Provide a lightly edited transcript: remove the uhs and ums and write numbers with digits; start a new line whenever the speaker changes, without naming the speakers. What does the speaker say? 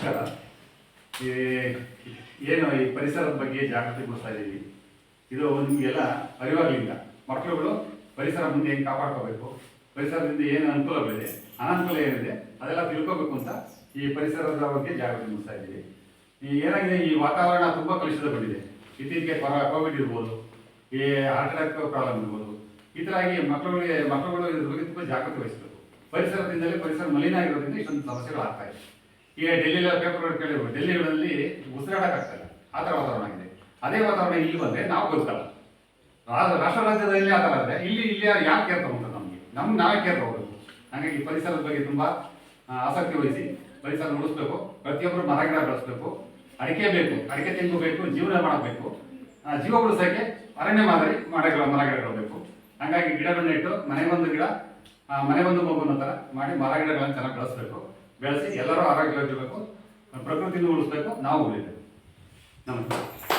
ನಮಸ್ಕಾರ. ಈ ಏನು ಈ ಪರಿಸರದ ಬಗ್ಗೆ ಜಾಗೃತಿ ಮೂಡಿಸ್ತಾ ಇದ್ದೀವಿ, ಇದು ನಿಮಗೆಲ್ಲ ಅರಿವಾಗಲಿಲ್ಲ. ಮಕ್ಕಳುಗಳು ಪರಿಸರ ಮುಂದೆ ಹೆಂಗೆ ಕಾಪಾಡ್ಕೋಬೇಕು, ಪರಿಸರದಿಂದ ಏನು ಅನುಕೂಲಗಳಿದೆ, ಅನಾನುಕೂಲ ಏನಿದೆ ಅದೆಲ್ಲ ತಿಳ್ಕೋಬೇಕು ಅಂತ ಈ ಪರಿಸರದ ಬಗ್ಗೆ ಜಾಗೃತಿ ಮೂಡಿಸ್ತಾ ಇದ್ದೀವಿ. ಈ ಏನಾಗಿದೆ, ಈ ವಾತಾವರಣ ತುಂಬ ಕಲುಷಿತಗೊಂಡಿದೆ. ಇತ್ತೀಚೆಗೆ ಕೋವಿಡ್ ಇರ್ಬೋದು, ಈ ಹಾರ್ಟ್ ಅಟ್ಯಾಕ್ ಪ್ರಾಬ್ಲಮ್ ಇರ್ಬೋದು. ಈ ಥರ ಆಗಿ ಮಕ್ಕಳುಗಳು ಇದ್ರ ಬಗ್ಗೆ ತುಂಬ ಜಾಗೃತಿ ವಹಿಸಬೇಕು. ಪರಿಸರದಿಂದಲೇ ಪರಿಸರ ಮಲಿನ ಆಗಿರೋದ್ರಿಂದ ಇಷ್ಟೊಂದು ಸಮಸ್ಯೆಗಳಾಗ್ತಾ ಇದೆ. ಈಗ ಡೆಲ್ಲಿಲಿ ಪೇಪರ್ ಕೇಳಿರ್ಬೋದು, ಡೆಲ್ಲಿಗಳಲ್ಲಿ ಉಸಿರಾಡೋಕ್ಕಾಗ್ತಾಯಿಲ್ಲ, ಆ ಥರ ವಾತಾವರಣ ಆಗಿದೆ. ಅದೇ ವಾತಾವರಣ ಇಲ್ಲಿ ಬಂದರೆ ನಾವು ಬದುಕಲ್ಲ. ರಾಷ್ಟ್ರ ರಾಜ್ಯದಲ್ಲಿ ಆ ಥರ ಆದರೆ ಇಲ್ಲಿ ಯಾಕೆ ಕೇರ್ ತಗೊಂತಾರೆ? ನಮ್ಗೆ ನಾವೇ ಕೇರ್ ತಗೋಬೇಕು. ಹಾಗಾಗಿ ಪರಿಸರದ ಬಗ್ಗೆ ತುಂಬ ಆಸಕ್ತಿ ವಹಿಸಿ ಪರಿಸರ ಉಳಿಸ್ಬೇಕು. ಪ್ರತಿಯೊಬ್ಬರು ಮರ ಗಿಡ ಬೆಳೆಸ್ಬೇಕು. ಅಡಿಕೆ ಬೇಕು, ಅಡಿಕೆ ತೆಂಗು ಬೇಕು, ಜೀವನ ಮಾಡಬೇಕು. ಜೀವ ಉಳಿಸೋಕ್ಕೆ ಅರಣ್ಯ ಮಾದರಿ ಮರ ಗಿಡಗಳು ಬೇಕು. ಹಾಗಾಗಿ ಗಿಡಗಳನ್ನ ಇಟ್ಟು ಮನೆಗೊಂದು ಗಿಡ ಮನೆಗೊಂದು ಮಗು ಅನ್ನೋ ಥರ ಮಾಡಿ ಮರ ಗಿಡಗಳನ್ನು ಚೆನ್ನಾಗಿ ಬೆಳೆಸಿ ಎಲ್ಲರೂ ಆರೋಗ್ಯವಾಗಿರಬೇಕು. ಪ್ರಕೃತಿನೂ ಉಳಿಸ್ಬೇಕು, ನಾವು ಉಳಿಬೇಕು. ನಮಸ್ಕಾರ.